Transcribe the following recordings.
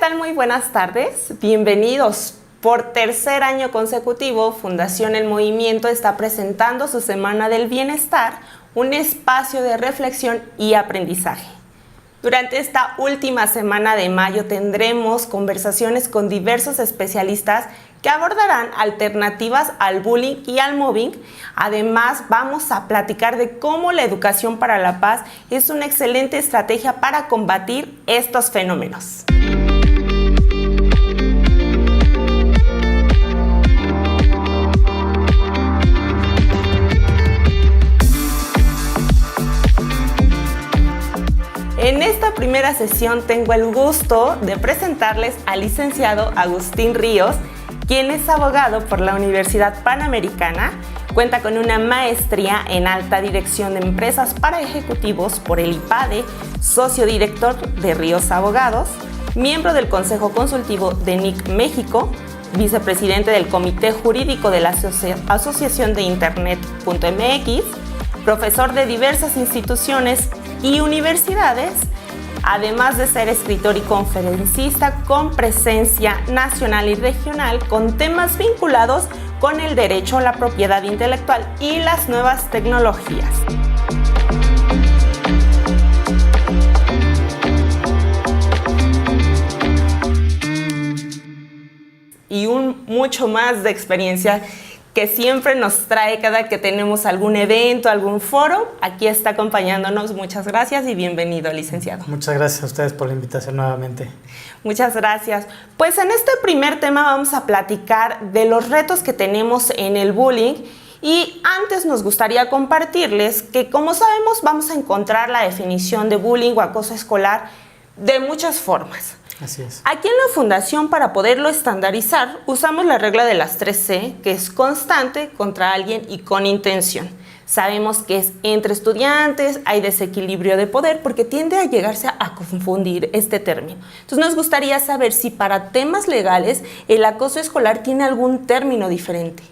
tal? Muy buenas tardes. Bienvenidos. Por tercer año consecutivo, Fundación El Movimiento está presentando su Semana del Bienestar, un espacio de reflexión y aprendizaje. Durante esta última semana de mayo tendremos conversaciones con diversos especialistas que abordarán alternativas al bullying y al mobbing. Además, vamos a platicar de cómo la educación para la paz es una excelente estrategia para combatir estos fenómenos. En esta primera sesión tengo el gusto de presentarles al licenciado Agustín Ríos, quien es abogado por la Universidad Panamericana, cuenta con una maestría en alta dirección de empresas para ejecutivos por el IPADE, socio director de Ríos Abogados, miembro del Consejo Consultivo de NIC México, vicepresidente del Comité Jurídico de la Asociación de Internet.mx, profesor de diversas instituciones y universidades, además de ser escritor y conferencista con presencia nacional y regional con temas vinculados con el derecho a la propiedad intelectual y las nuevas tecnologías. Y mucho más de experiencia que siempre nos trae cada que tenemos algún evento, algún foro. Aquí está acompañándonos. Muchas gracias y bienvenido, licenciado. Muchas gracias a ustedes por la invitación nuevamente. Muchas gracias. Pues en este primer tema vamos a platicar de los retos que tenemos en el bullying. Y antes nos gustaría compartirles que, como sabemos, vamos a encontrar la definición de bullying o acoso escolar de muchas formas. Así es. Aquí en la Fundación, para poderlo estandarizar, usamos la regla de las 3C, que es constante, contra alguien y con intención. Sabemos que es entre estudiantes, hay desequilibrio de poder, porque tiende a llegarse a confundir este término. Entonces nos gustaría saber si para temas legales el acoso escolar tiene algún término diferente.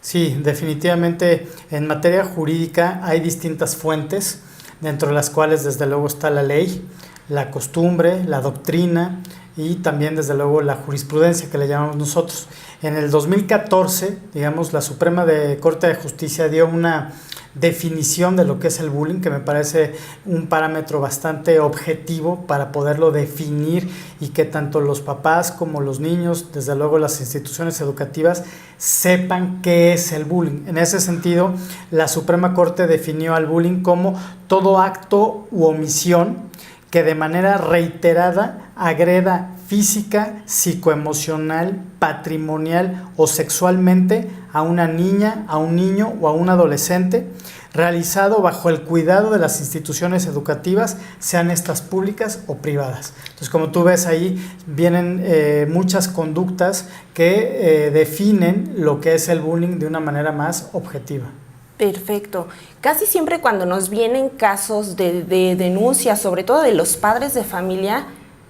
Sí, definitivamente en materia jurídica hay distintas fuentes, dentro de las cuales desde luego está la ley, la costumbre, la doctrina y también desde luego la jurisprudencia que le llamamos nosotros. En el 2014, digamos, la Suprema Corte de Justicia dio una definición de lo que es el bullying, que me parece un parámetro bastante objetivo para poderlo definir y que tanto los papás como los niños, desde luego las instituciones educativas, sepan qué es el bullying. En ese sentido, la Suprema Corte definió al bullying como todo acto u omisión que de manera reiterada agreda física, psicoemocional, patrimonial o sexualmente a una niña, a un niño o a un adolescente, realizado bajo el cuidado de las instituciones educativas, sean estas públicas o privadas. Entonces, como tú ves ahí, vienen muchas conductas que definen lo que es el bullying de una manera más objetiva. Perfecto. Casi siempre cuando nos vienen casos de denuncias, sobre todo de los padres de familia,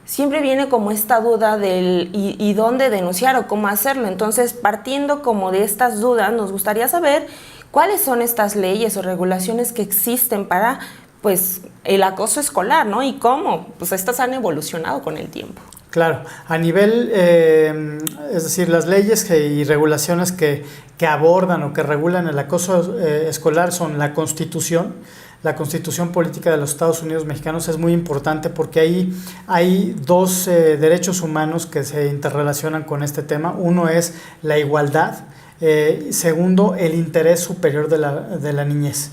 siempre viene como esta duda del y dónde denunciar o cómo hacerlo. Entonces, partiendo como de estas dudas, nos gustaría saber cuáles son estas leyes o regulaciones que existen para, pues, el acoso escolar, ¿no? Y cómo, pues, estas han evolucionado con el tiempo. Claro, a nivel, es decir, las leyes y regulaciones que abordan o que regulan el acoso escolar son la Constitución Política de los Estados Unidos Mexicanos. Es muy importante porque ahí hay dos derechos humanos que se interrelacionan con este tema. Uno es la igualdad. Segundo, el interés superior de la niñez.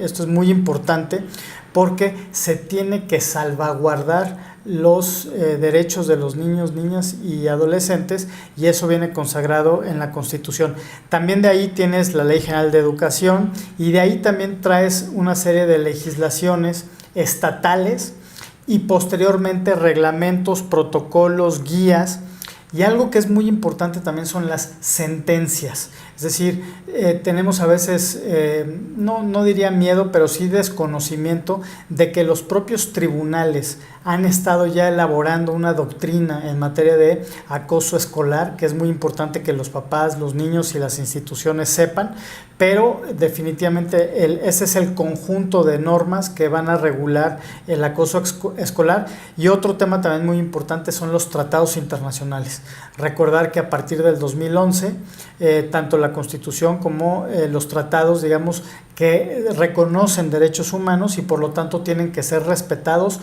Esto es muy importante porque se tiene que salvaguardar los derechos de los niños, niñas y adolescentes, y eso viene consagrado en la Constitución. También de ahí tienes la Ley General de Educación y de ahí también traes una serie de legislaciones estatales y posteriormente reglamentos, protocolos, guías Y algo que es muy importante también son las sentencias. Es decir, tenemos a veces, no diría miedo, pero sí desconocimiento de que los propios tribunales han estado ya elaborando una doctrina en materia de acoso escolar, que es muy importante que los papás, los niños y las instituciones sepan, pero definitivamente ese es el conjunto de normas que van a regular el acoso escolar. Y otro tema también muy importante son los tratados internacionales. Recordar que a partir del 2011, tanto la Constitución como los tratados, digamos, que reconocen derechos humanos y por lo tanto tienen que ser respetados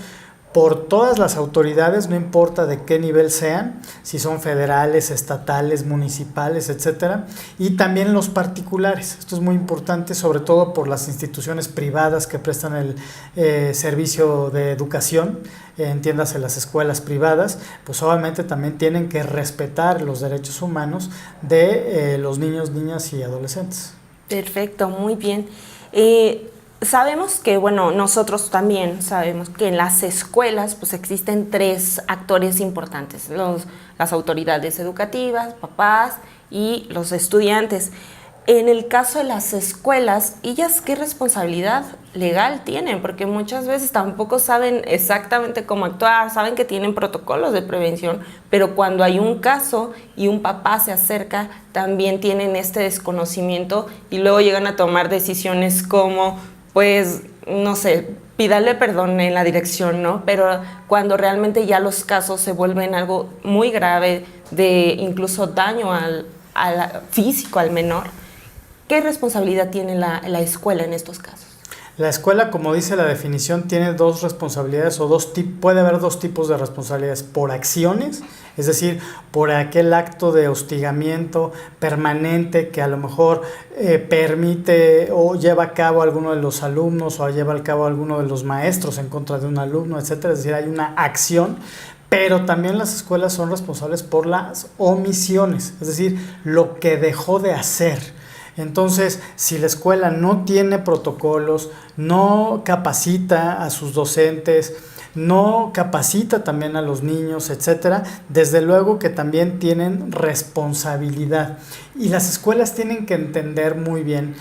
por todas las autoridades, no importa de qué nivel sean, si son federales, estatales, municipales, etcétera, y también los particulares. Esto es muy importante, sobre todo por las instituciones privadas que prestan el servicio de educación, entiéndase las escuelas privadas, pues obviamente también tienen que respetar los derechos humanos de los niños, niñas y adolescentes. Perfecto, muy bien. Sabemos que, bueno, nosotros también sabemos que en las escuelas pues existen 3 actores importantes, las autoridades educativas, papás y los estudiantes. En el caso de las escuelas, ¿ellas qué responsabilidad legal tienen? Porque muchas veces tampoco saben exactamente cómo actuar, saben que tienen protocolos de prevención, pero cuando hay un caso y un papá se acerca, también tienen este desconocimiento y luego llegan a tomar decisiones como, pues, no sé, pídale perdón en la dirección, ¿no? Pero cuando realmente ya los casos se vuelven algo muy grave, de incluso daño físico al menor, ¿qué responsabilidad tiene la escuela en estos casos? La escuela, como dice la definición, tiene 2 responsabilidades o puede haber 2 tipos de responsabilidades: por acciones, es decir, por aquel acto de hostigamiento permanente que a lo mejor permite o lleva a cabo alguno de los alumnos o lleva a cabo alguno de los maestros en contra de un alumno, etcétera. Es decir, hay una acción. Pero también las escuelas son responsables por las omisiones, es decir, lo que dejó de hacer. Entonces, si la escuela no tiene protocolos, no capacita a sus docentes, no capacita también a los niños, etcétera, desde luego que también tienen responsabilidad. Y las escuelas tienen que entender muy bien,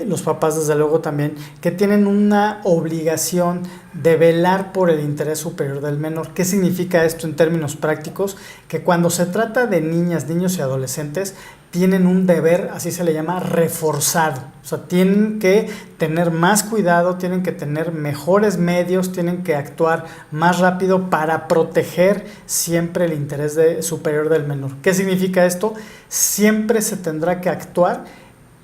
los papás desde luego también, que tienen una obligación de velar por el interés superior del menor. ¿Qué significa esto en términos prácticos? Que cuando se trata de niñas, niños y adolescentes, tienen un deber, así se le llama, reforzado. O sea, tienen que tener más cuidado, tienen que tener mejores medios, tienen que actuar más rápido para proteger siempre el interés superior del menor. ¿Qué significa esto? Siempre se tendrá que actuar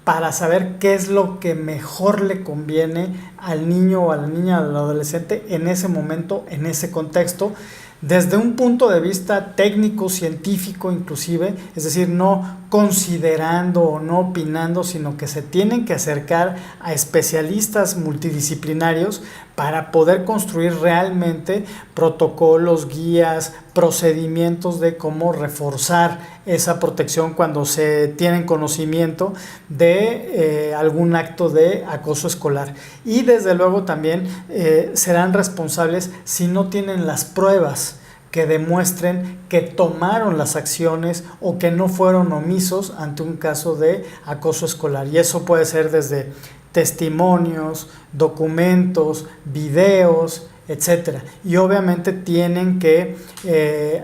para saber qué es lo que mejor le conviene al niño o a la niña, al adolescente en ese momento, en ese contexto, desde un punto de vista técnico, científico inclusive, es decir, no considerando o no opinando, sino que se tienen que acercar a especialistas multidisciplinarios para poder construir realmente protocolos, guías, procedimientos de cómo reforzar esa protección cuando se tienen conocimiento de algún acto de acoso escolar. Y desde luego también serán responsables si no tienen las pruebas que demuestren que tomaron las acciones o que no fueron omisos ante un caso de acoso escolar. Y eso puede ser desde testimonios, documentos, videos, etcétera. Y obviamente tienen que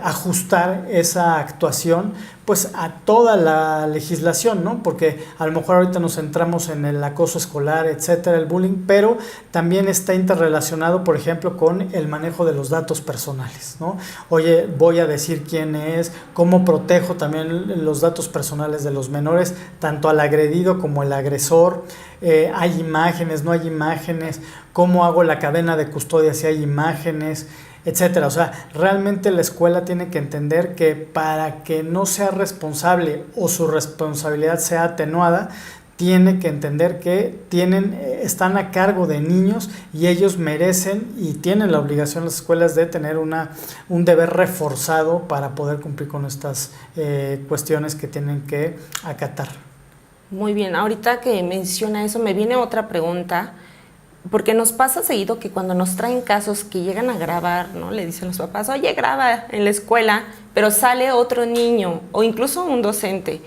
ajustar esa actuación pues a toda la legislación, ¿no? Porque a lo mejor ahorita nos centramos en el acoso escolar, etcétera, el bullying, pero también está interrelacionado, por ejemplo, con el manejo de los datos personales, ¿no? Oye, voy a decir quién es, cómo protejo también los datos personales de los menores, tanto al agredido como al agresor. Hay imágenes, no hay imágenes, cómo hago la cadena de custodia si hay imágenes, etcétera. O sea, realmente la escuela tiene que entender que para que no sea responsable o su responsabilidad sea atenuada, tiene que entender que están a cargo de niños y ellos merecen y tienen la obligación las escuelas de tener un deber reforzado para poder cumplir con estas cuestiones que tienen que acatar. Muy bien, ahorita que menciona eso me viene otra pregunta. porque nos pasa seguido que cuando nos traen casos que llegan a grabar, ¿no? Le dicen los papás, oye, graba en la escuela, pero sale otro niño o incluso un docente.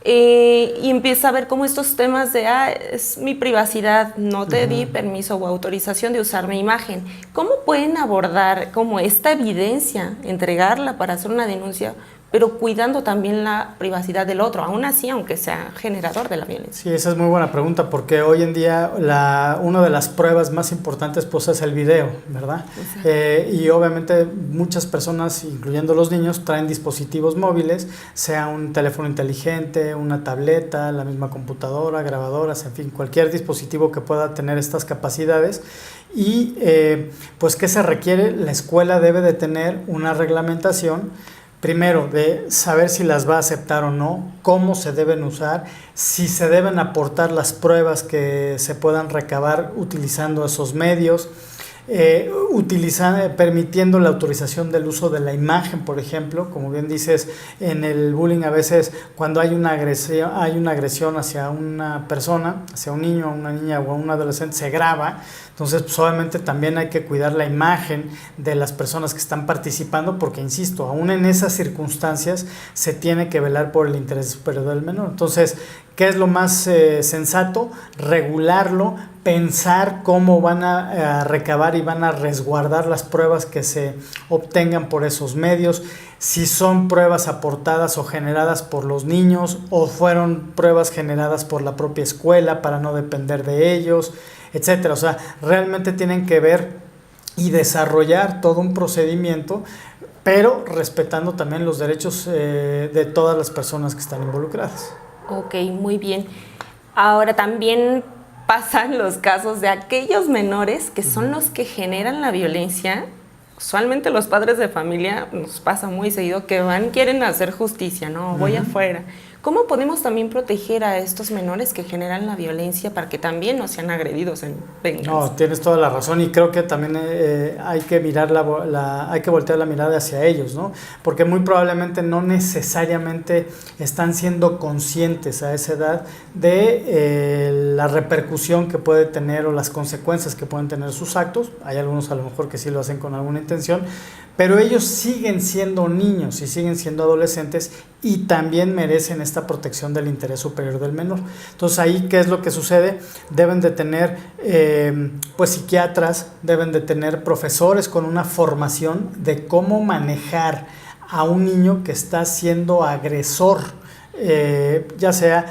Y empieza a ver como estos temas de, es mi privacidad, no te di permiso o autorización de usar mi imagen. ¿Cómo pueden abordar como esta evidencia, entregarla para hacer una denuncia, pero cuidando también la privacidad del otro, aún así, aunque sea generador de la violencia? Sí, esa es muy buena pregunta, porque hoy en día una de las pruebas más importantes pues es el video, ¿verdad? Y obviamente muchas personas, incluyendo los niños, traen dispositivos móviles, sea un teléfono inteligente, una tableta, la misma computadora, grabadoras, en fin, cualquier dispositivo que pueda tener estas capacidades. Y pues, ¿qué se requiere? La escuela debe de tener una reglamentación. Primero, de saber si las va a aceptar o no, cómo se deben usar, si se deben aportar las pruebas que se puedan recabar utilizando esos medios, permitiendo la autorización del uso de la imagen, por ejemplo. Como bien dices, en el bullying a veces cuando hay una agresión hacia una persona, hacia un niño, a una niña o a un adolescente, se graba. Entonces, pues, obviamente también hay que cuidar la imagen de las personas que están participando, porque, insisto, aún en esas circunstancias se tiene que velar por el interés superior del menor. Entonces, ¿qué es lo más sensato? Regularlo, pensar cómo van a recabar y van a resguardar las pruebas que se obtengan por esos medios, si son pruebas aportadas o generadas por los niños o fueron pruebas generadas por la propia escuela para no depender de ellos, etcétera. O sea, realmente tienen que ver y desarrollar todo un procedimiento, pero respetando también los derechos de todas las personas que están involucradas. Ok, muy bien. Ahora también pasan los casos de aquellos menores que son los que generan la violencia. Usualmente los padres de familia, nos pasa muy seguido que quieren hacer justicia, ¿no? Voy afuera. ¿Cómo podemos también proteger a estos menores que generan la violencia para que también no sean agredidos en venganza? No, tienes toda la razón, y creo que también hay que mirar hay que voltear la mirada hacia ellos, ¿no? Porque muy probablemente no necesariamente están siendo conscientes a esa edad de la repercusión que puede tener o las consecuencias que pueden tener sus actos. Hay algunos a lo mejor que sí lo hacen con alguna intención, pero ellos siguen siendo niños y siguen siendo adolescentes y también merecen esta protección del interés superior del menor. Entonces, ahí, ¿qué es lo que sucede? Deben de tener pues psiquiatras, deben de tener profesores con una formación de cómo manejar a un niño que está siendo agresor, ya sea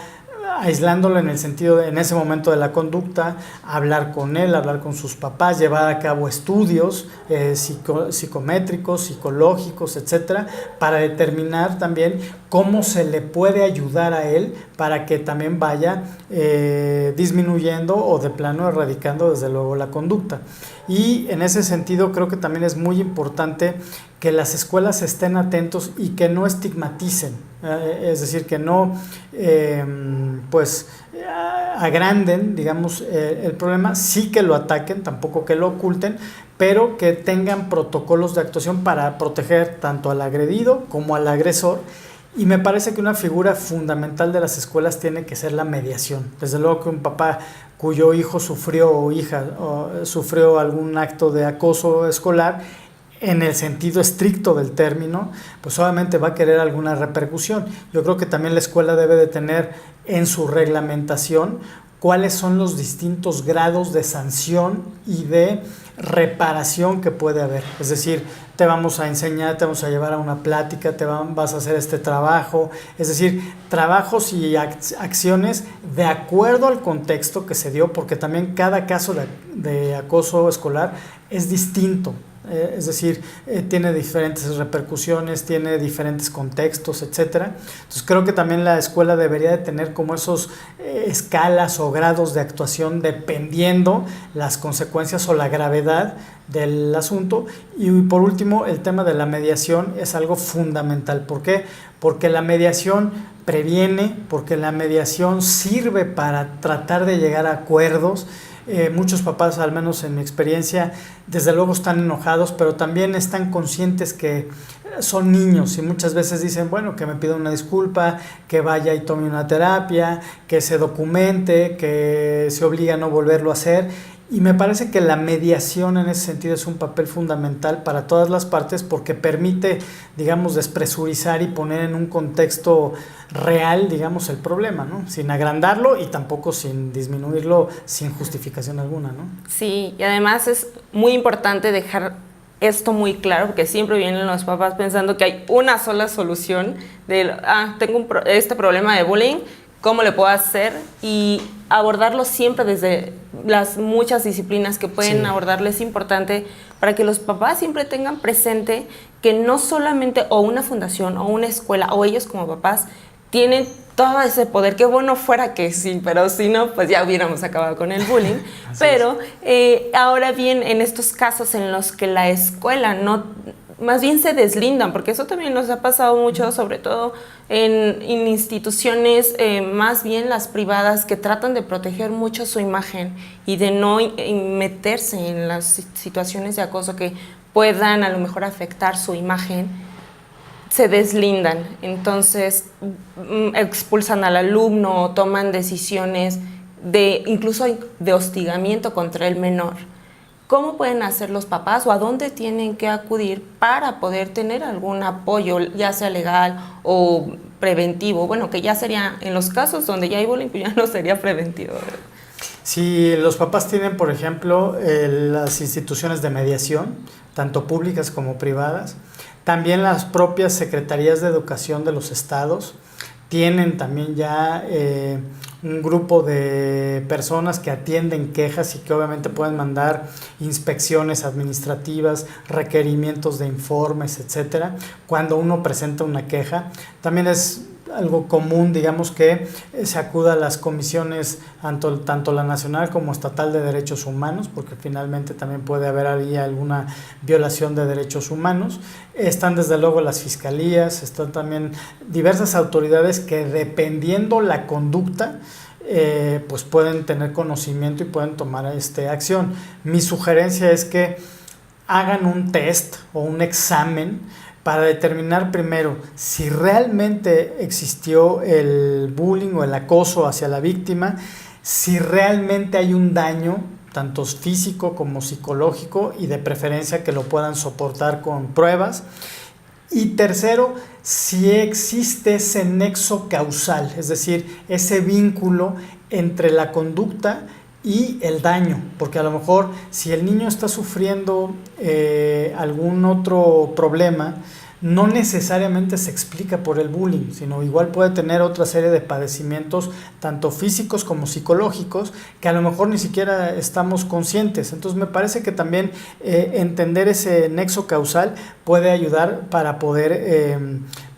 aislándolo en el sentido en ese momento de la conducta, hablar con él, hablar con sus papás, llevar a cabo estudios psicométricos, psicológicos, etcétera, para determinar también cómo se le puede ayudar a él para que también vaya disminuyendo o de plano erradicando desde luego la conducta. Y en ese sentido creo que también es muy importante que las escuelas estén atentos y que no estigmaticen, es decir, que no agranden, digamos, el problema, sí que lo ataquen, tampoco que lo oculten, pero que tengan protocolos de actuación para proteger tanto al agredido como al agresor. Y me parece que una figura fundamental de las escuelas tiene que ser la mediación. Desde luego que un papá cuyo hijo sufrió o hija sufrió algún acto de acoso escolar, en el sentido estricto del término, pues obviamente va a querer alguna repercusión. Yo creo que también la escuela debe de tener en su reglamentación cuáles son los distintos grados de sanción y de reparación que puede haber. Es decir, te vamos a enseñar, te vamos a llevar a una plática, vas a hacer este trabajo. Es decir, trabajos y acciones de acuerdo al contexto que se dio, porque también cada caso de acoso escolar es distinto. Es decir, tiene diferentes repercusiones, tiene diferentes contextos, etcétera. Entonces creo que también la escuela debería de tener como esos escalas o grados de actuación dependiendo las consecuencias o la gravedad del asunto. Y por último, el tema de la mediación es algo fundamental. ¿Por qué? Porque la mediación previene, porque la mediación sirve para tratar de llegar a acuerdos. Muchos papás, al menos en mi experiencia, desde luego están enojados, pero también están conscientes que son niños y muchas veces dicen, bueno, que me pida una disculpa, que vaya y tome una terapia, que se documente, que se obligue a no volverlo a hacer. Y me parece que la mediación en ese sentido es un papel fundamental para todas las partes porque permite, digamos, despresurizar y poner en un contexto real, digamos, el problema, ¿no? Sin agrandarlo y tampoco sin disminuirlo sin justificación alguna, ¿no? Sí, y además es muy importante dejar esto muy claro, porque siempre vienen los papás pensando que hay una sola solución de, tengo este problema de bullying, ¿cómo le puedo hacer? Y abordarlo siempre desde las muchas disciplinas que pueden abordarlo es importante para que los papás siempre tengan presente que no solamente o una fundación o una escuela o ellos como papás tienen todo ese poder. Qué bueno fuera que sí, pero si no, pues ya hubiéramos acabado con el bullying. Pero ahora bien, en estos casos en los que la escuela no, más bien se deslindan, porque eso también nos ha pasado mucho, sobre todo en instituciones, más bien las privadas, que tratan de proteger mucho su imagen y de no meterse en las situaciones de acoso que puedan a lo mejor afectar su imagen, se deslindan. Entonces expulsan al alumno, toman decisiones incluso de hostigamiento contra el menor. ¿Cómo pueden hacer los papás o a dónde tienen que acudir para poder tener algún apoyo, ya sea legal o preventivo? Bueno, que ya sería, en los casos donde ya hay bullying, pues ya no sería preventivo, ¿verdad? Si los papás tienen, por ejemplo, las instituciones de mediación, tanto públicas como privadas, también las propias secretarías de educación de los estados tienen también ya un grupo de personas que atienden quejas y que obviamente pueden mandar inspecciones administrativas, requerimientos de informes, etcétera, cuando uno presenta una queja. También es algo común, digamos, que se acuda a las comisiones, tanto la nacional como estatal de derechos humanos, porque finalmente también puede haber ahí alguna violación de derechos humanos. Están desde luego las fiscalías, están también diversas autoridades que, dependiendo la conducta, pues pueden tener conocimiento y pueden tomar acción. Mi sugerencia es que hagan un test o un examen para determinar primero si realmente existió el bullying o el acoso hacia la víctima, si realmente hay un daño, tanto físico como psicológico, y de preferencia que lo puedan soportar con pruebas. Y tercero, si existe ese nexo causal, es decir, ese vínculo entre la conducta y el daño, porque a lo mejor si el niño está sufriendo algún otro problema, no necesariamente se explica por el bullying, sino igual puede tener otra serie de padecimientos, tanto físicos como psicológicos, que a lo mejor ni siquiera estamos conscientes. Entonces me parece que también entender ese nexo causal puede ayudar para poder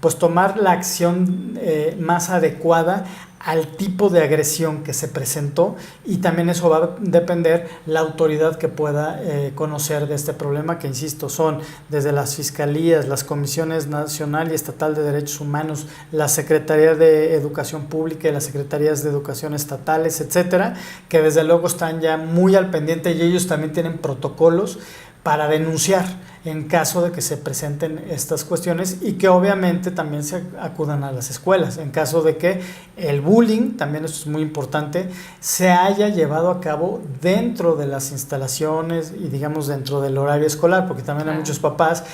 pues tomar la acción más adecuada al tipo de agresión que se presentó, y también eso va a depender la autoridad que pueda conocer de este problema, que insisto, son desde las fiscalías, las comisiones nacional y estatal de derechos humanos, la Secretaría de Educación Pública y las secretarías de educación estatales, etcétera, que desde luego están ya muy al pendiente, y ellos también tienen protocolos para denunciar en caso de que se presenten estas cuestiones, y que obviamente también se acudan a las escuelas en caso de que el bullying, también esto es muy importante, se haya llevado a cabo dentro de las instalaciones y digamos dentro del horario escolar, porque también hay muchos papás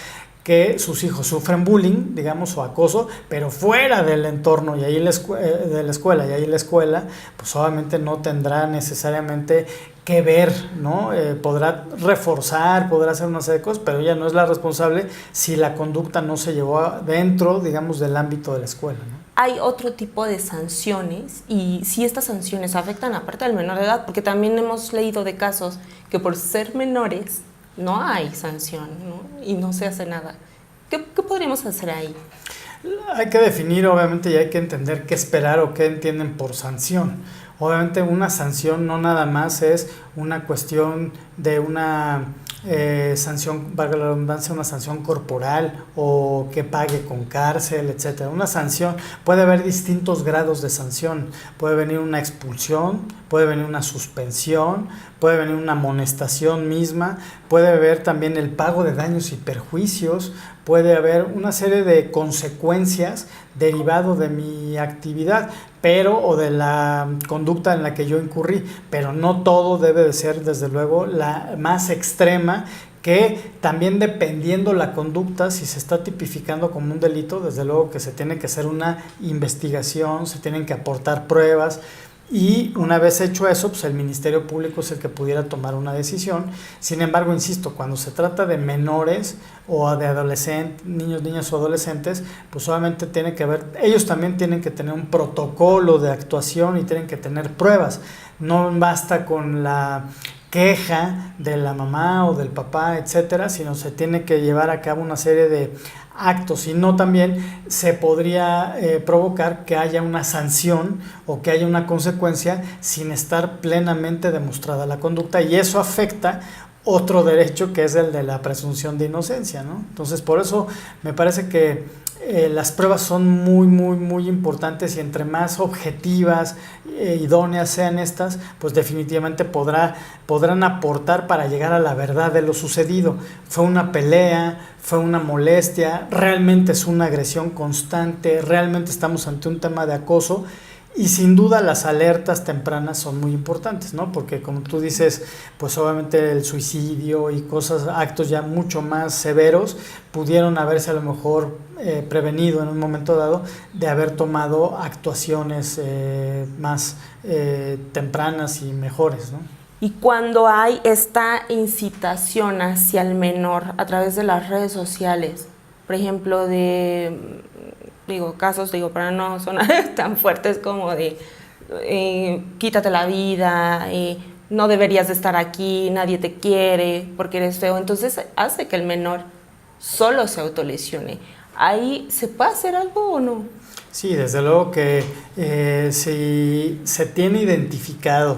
que sus hijos sufren bullying, digamos, o acoso, pero fuera del entorno y ahí de la escuela, y ahí la escuela, pues obviamente no tendrá necesariamente que ver, ¿no? Podrá reforzar, podrá hacer una serie de cosas, pero ella no es la responsable si la conducta no se llevó dentro, digamos, del ámbito de la escuela, ¿no? Hay otro tipo de sanciones, y si estas sanciones afectan aparte al menor de edad, porque también hemos leído de casos que por ser menores no hay sanción, ¿no? Y no se hace nada. ¿Qué podríamos hacer ahí? Hay que definir, obviamente, y hay que entender qué esperar o qué entienden por sanción. Obviamente una sanción no nada más es una cuestión de una sanción, valga la redundancia, una sanción corporal o que pague con cárcel, etcétera. Una sanción, puede haber distintos grados de sanción, puede venir una expulsión, puede venir una suspensión, puede venir una amonestación misma, puede haber también el pago de daños y perjuicios, puede haber una serie de consecuencias derivado de mi actividad, o de la conducta en la que yo incurrí, pero no todo debe de ser, desde luego, la más extrema, que también dependiendo la conducta, si se está tipificando como un delito, desde luego que se tiene que hacer una investigación, se tienen que aportar pruebas, y una vez hecho eso, pues el Ministerio Público es el que pudiera tomar una decisión. Sin embargo, insisto, cuando se trata de menores o de adolescentes, niños o adolescentes, pues solamente tiene que haber, ellos también tienen que tener un protocolo de actuación y tienen que tener pruebas. No basta con la queja de la mamá o del papá, etcétera, sino se tiene que llevar a cabo una serie de actos, y no también se podría provocar que haya una sanción o que haya una consecuencia sin estar plenamente demostrada la conducta, y eso afecta otro derecho, que es el de la presunción de inocencia, ¿no? Entonces, por eso me parece que las pruebas son muy importantes, y entre más objetivas, idóneas sean estas, pues definitivamente podrán aportar para llegar a la verdad de lo sucedido. Fue una pelea, fue una molestia, realmente es una agresión constante, realmente estamos ante un tema de acoso. Y sin duda las alertas tempranas son muy importantes, ¿no? Porque como tú dices, pues obviamente el suicidio y actos ya mucho más severos pudieron haberse a lo mejor prevenido en un momento dado, de haber tomado actuaciones más tempranas y mejores, ¿no? Y cuando hay esta incitación hacia el menor a través de las redes sociales, por ejemplo, casos, para no sonar tan fuertes como de quítate la vida, no deberías de estar aquí, nadie te quiere porque eres feo, entonces hace que el menor solo se autolesione. ¿Ahí se puede hacer algo o no? Sí, desde luego que si se tiene identificado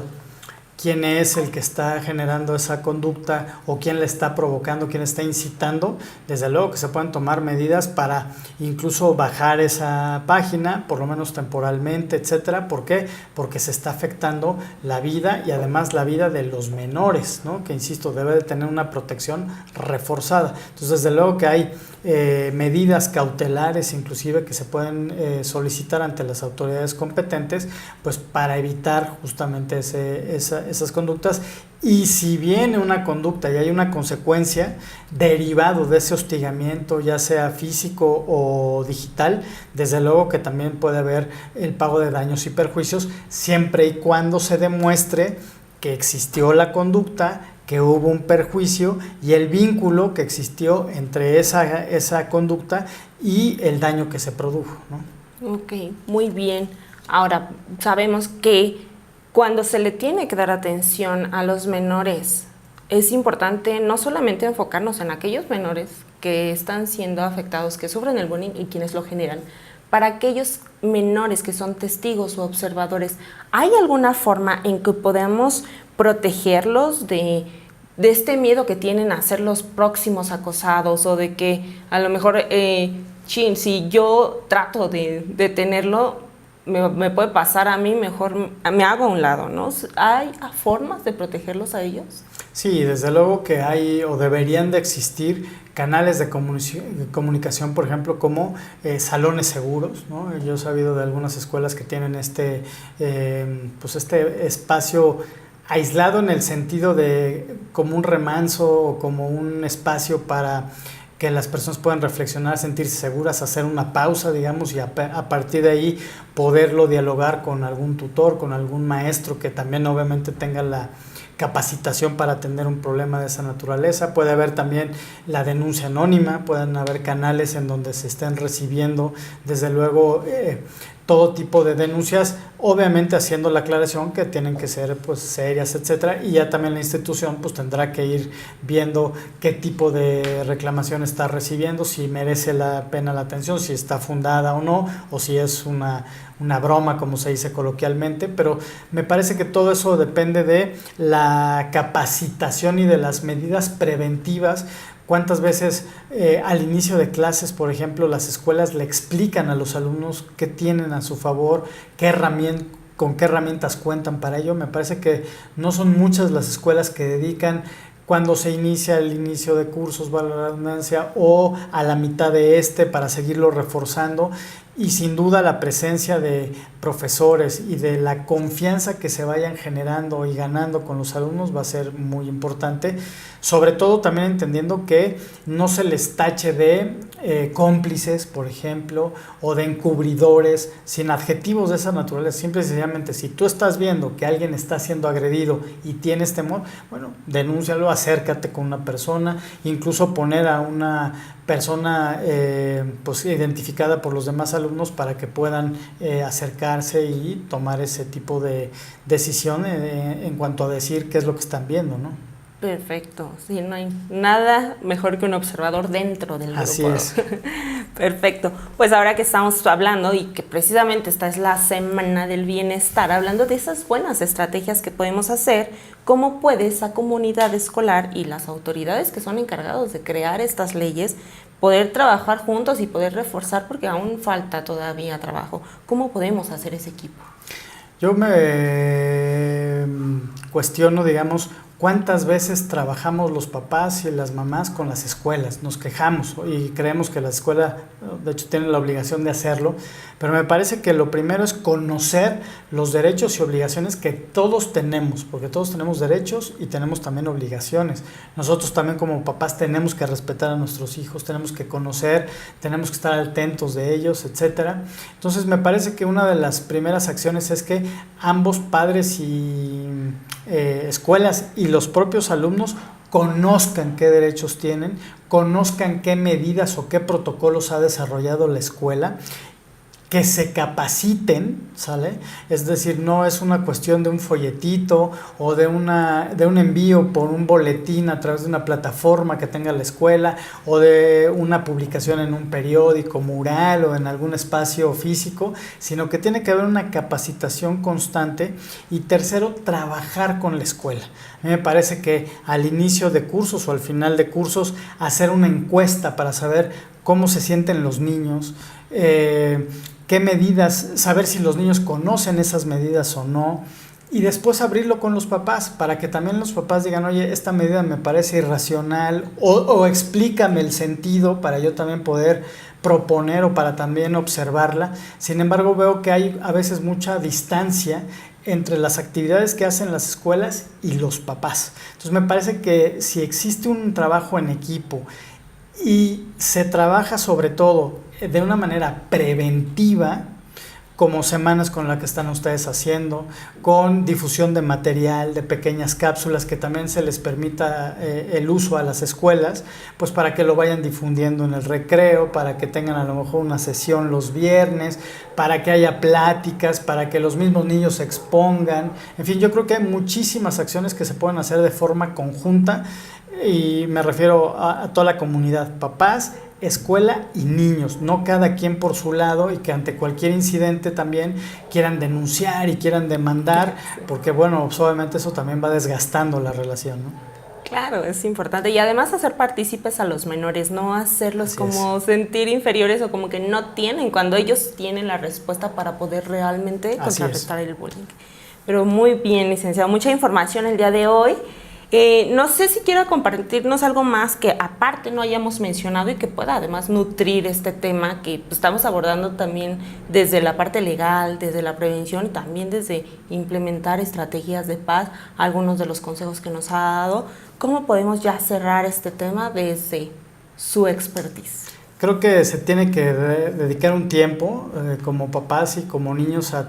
quién es el que está generando esa conducta, o quién le está provocando, quién está incitando, desde luego que se pueden tomar medidas para incluso bajar esa página, por lo menos temporalmente, etcétera. ¿Por qué? Porque se está afectando la vida, y además la vida de los menores, ¿no? Que, insisto, debe de tener una protección reforzada. Entonces, desde luego que hay medidas cautelares inclusive que se pueden solicitar ante las autoridades competentes, pues para evitar justamente esas conductas. Y si viene una conducta y hay una consecuencia derivado de ese hostigamiento, ya sea físico o digital, desde luego que también puede haber el pago de daños y perjuicios, siempre y cuando se demuestre que existió la conducta, que hubo un perjuicio y el vínculo que existió entre esa conducta y el daño que se produjo, ¿no? Ok, muy bien. Ahora, sabemos que cuando se le tiene que dar atención a los menores, es importante no solamente enfocarnos en aquellos menores que están siendo afectados, que sufren el bullying y quienes lo generan. Para aquellos menores que son testigos o observadores, ¿hay alguna forma en que podamos protegerlos de este miedo que tienen a ser los próximos acosados, o de que a lo mejor, si yo trato de detenerlo, me puede pasar a mí, mejor me hago a un lado, ¿no? ¿Hay formas de protegerlos a ellos? Sí, desde luego que hay, o deberían de existir, canales de comunicación, por ejemplo, como salones seguros, ¿no? Yo he sabido de algunas escuelas que tienen este espacio aislado, en el sentido de como un remanso o como un espacio para que las personas puedan reflexionar, sentirse seguras, hacer una pausa, digamos, y a partir de ahí poderlo dialogar con algún tutor, con algún maestro que también obviamente tenga la capacitación para atender un problema de esa naturaleza. Puede haber también la denuncia anónima, pueden haber canales en donde se estén recibiendo, desde luego, todo tipo de denuncias, obviamente haciendo la aclaración que tienen que ser pues serias, etcétera, y ya también la institución pues tendrá que ir viendo qué tipo de reclamación está recibiendo, si merece la pena la atención, si está fundada o no, o si es una broma, como se dice coloquialmente. Pero me parece que todo eso depende de la capacitación y de las medidas preventivas. ¿Cuántas veces al inicio de clases, por ejemplo, las escuelas le explican a los alumnos qué tienen a su favor, con qué herramientas cuentan para ello? Me parece que no son muchas las escuelas que dedican cuando se inicia el inicio de cursos, valga la redundancia, o a la mitad de para seguirlo reforzando. Y sin duda la presencia de profesores y de la confianza que se vayan generando y ganando con los alumnos va a ser muy importante, sobre todo también entendiendo que no se les tache de cómplices, por ejemplo, o de encubridores, sin adjetivos de esa naturaleza. Simple y sencillamente, si tú estás viendo que alguien está siendo agredido y tienes temor, bueno, denúncialo, acércate con una persona, incluso poner a una persona pues identificada por los demás alumnos para que puedan acercarse y tomar ese tipo de decisión en cuanto a decir qué es lo que están viendo, ¿no? Perfecto, sí, no hay nada mejor que un observador dentro del grupo. Así es. Perfecto, pues ahora que estamos hablando y que precisamente esta es la semana del bienestar, hablando de esas buenas estrategias que podemos hacer, ¿cómo puede esa comunidad escolar y las autoridades que son encargados de crear estas leyes poder trabajar juntos y poder reforzar, porque aún falta todavía trabajo? ¿Cómo podemos hacer ese equipo? Yo me cuestiono, digamos, ¿cuántas veces trabajamos los papás y las mamás con las escuelas? Nos quejamos y creemos que la escuela, de hecho, tiene la obligación de hacerlo, pero me parece que lo primero es conocer los derechos y obligaciones que todos tenemos, porque todos tenemos derechos y tenemos también obligaciones. Nosotros también como papás tenemos que respetar a nuestros hijos, tenemos que conocer, tenemos que estar atentos de ellos, etcétera. Entonces me parece que una de las primeras acciones es que ambos padres y escuelas y los propios alumnos conozcan qué derechos tienen, conozcan qué medidas o qué protocolos ha desarrollado la escuela, que se capaciten, ¿sale? Es decir, no es una cuestión de un folletito o de un envío por un boletín a través de una plataforma que tenga la escuela o de una publicación en un periódico, mural o en algún espacio físico, sino que tiene que haber una capacitación constante. Y tercero, trabajar con la escuela. A mí me parece que al inicio de cursos o al final de cursos hacer una encuesta para saber cómo se sienten los niños, qué medidas, saber si los niños conocen esas medidas o no, y después abrirlo con los papás para que también los papás digan, oye, esta medida me parece irracional o explícame el sentido para yo también poder proponer o para también observarla. Sin embargo, veo que hay a veces mucha distancia entre las actividades que hacen las escuelas y los papás. Entonces me parece que si existe un trabajo en equipo y se trabaja sobre todo de una manera preventiva, como semanas con la que están ustedes haciendo, con difusión de material, de pequeñas cápsulas que también se les permita el uso a las escuelas, pues para que lo vayan difundiendo en el recreo, para que tengan a lo mejor una sesión los viernes, para que haya pláticas, para que los mismos niños se expongan. En fin, yo creo que hay muchísimas acciones que se pueden hacer de forma conjunta y me refiero a toda la comunidad, papás, escuela y niños, no cada quien por su lado, y que ante cualquier incidente también quieran denunciar y quieran demandar, porque bueno, obviamente eso también va desgastando la relación, ¿no? Claro, es importante. Y además hacer partícipes a los menores, no hacerlos así como sentir inferiores o como que no tienen, cuando ellos tienen la respuesta para poder realmente contrarrestar el bullying. Pero muy bien, licenciado, mucha información el día de hoy. No sé si quiera compartirnos algo más que aparte no hayamos mencionado y que pueda además nutrir este tema que estamos abordando también desde la parte legal, desde la prevención y también desde implementar estrategias de paz, algunos de los consejos que nos ha dado. ¿Cómo podemos ya cerrar este tema desde su expertise? Creo que se tiene que dedicar un tiempo como papás y como niños a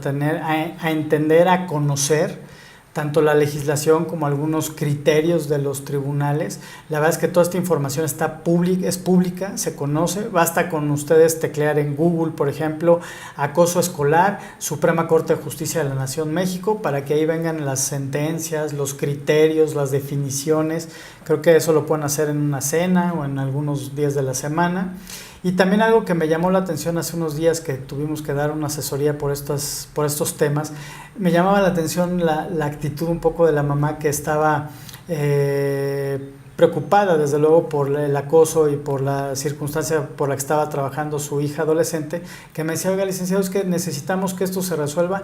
entender, a conocer tanto la legislación como algunos criterios de los tribunales. La verdad es que toda esta información es pública, se conoce. Basta con ustedes teclear en Google, por ejemplo, acoso escolar, Suprema Corte de Justicia de la Nación México, para que ahí vengan las sentencias, los criterios, las definiciones. Creo que eso lo pueden hacer en una cena o en algunos días de la semana. Y también algo que me llamó la atención hace unos días que tuvimos que dar una asesoría por estos temas, me llamaba la atención la actitud un poco de la mamá que estaba preocupada desde luego por el acoso y por la circunstancia por la que estaba trabajando su hija adolescente, que me decía, oiga, licenciado, es que necesitamos que esto se resuelva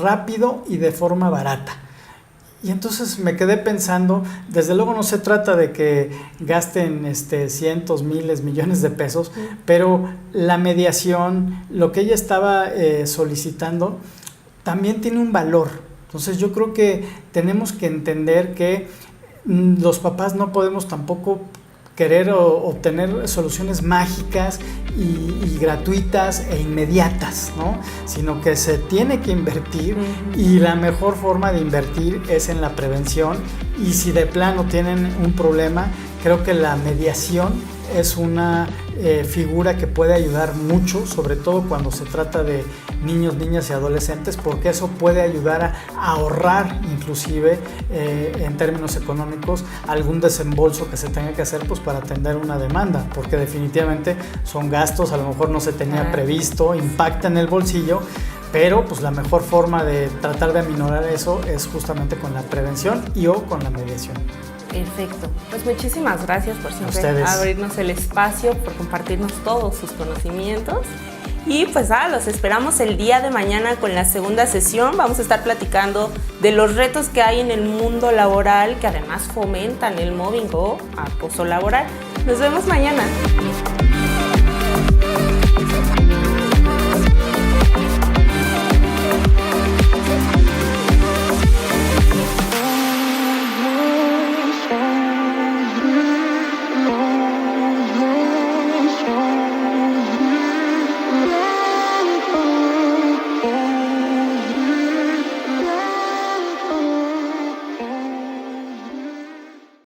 rápido y de forma barata. Y entonces me quedé pensando, desde luego no se trata de que gasten cientos, miles, millones de pesos, pero la mediación, lo que ella estaba solicitando, también tiene un valor. Entonces yo creo que tenemos que entender que los papás no podemos tampoco querer obtener soluciones mágicas y gratuitas e inmediatas, ¿no? Sino que se tiene que invertir y la mejor forma de invertir es en la prevención, y si de plano tienen un problema, creo que la mediación es una figura que puede ayudar mucho, sobre todo cuando se trata de niños, niñas y adolescentes, porque eso puede ayudar a ahorrar inclusive en términos económicos algún desembolso que se tenga que hacer pues para atender una demanda, porque definitivamente son gastos, a lo mejor no se tenía previsto, impacta en el bolsillo, pero pues la mejor forma de tratar de aminorar eso es justamente con la prevención o con la mediación. Perfecto. Pues muchísimas gracias por siempre abrirnos el espacio, por compartirnos todos sus conocimientos. Y pues los esperamos el día de mañana con la segunda sesión. Vamos a estar platicando de los retos que hay en el mundo laboral, que además fomentan el mobbing o acoso laboral. Nos vemos mañana.